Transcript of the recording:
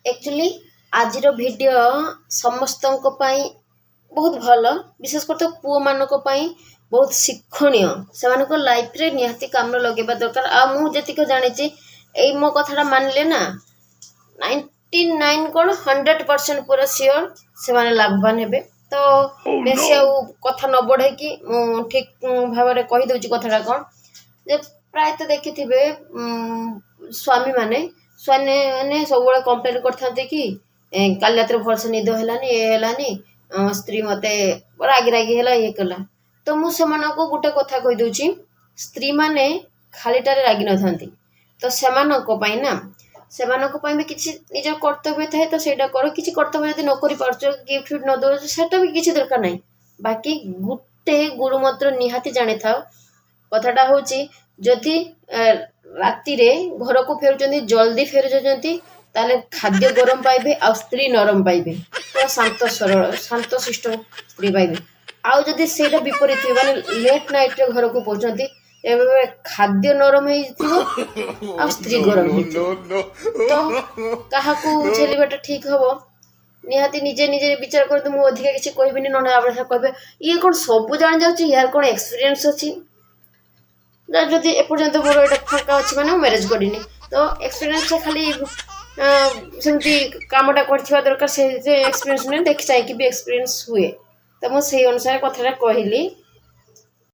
Actually आज video समस्त बहुत भल विशेषकर तो पुओ मान बहुत शिक्षणीय से लाइफ रे निहाती काम लगेबा दरकार आ मु जतिक जानी ए मो कथाटा मानले ना 99 कौन 100% पूरा सियोर से लाभवान हेबे। तो बेसी कथा न बढ़े कि ठीक भाव में कहीदे कथाटा कौन जे प्रायतः देखि स्वामी माने सब कंप्लेन करते कि काली रात भलसे निद है स्त्री मते रागी रागी है ये कला। तो मुझे गोटे कथा कहीदे स्त्री माने खालीटारे रागी न था तो से ना भी किसी निज कर्तव्य थाए तो सेटा कर किसी कर्तव्य जब न कर गिफ्ट फिफ्ट न दो सेटा भी किसी दरकार नहीं। बाकी गोटे गुरुमंत्र निहाती जानी था कथाटा हूँ जदि राति रे घर को फेरुचंती जल्दी फेरुचंती ताले खाद्य गरम पाइबे आ स्त्री नरम पाइबे तो शांत सरल शांत शिष्ट स्त्री पाइबे। आउ जदि सेटा विपरीत माने लेट नाइट रे घर को पहुंचती खाद्य नरम आ स्त्री गरम तो क्या चलवाटा ठीक हम निहाती निजे निजे विचार कर मुझे अधिका किसी कहबी ना कहे ये कौन सब जान जाऊँ यार कौन एक्सपीरियंस अच्छी जदि एपर्यंत मोर ये फाँका अच्छी मैंने मैरेज करनी तो एक्सपीरियंस खाली सेमती कामटा कर दरकार से एक्सपीरियंस नहीं देखी चाहिए भी एक्सपीरियंस हुए तो मुझे अनुसार कथाटा कहली।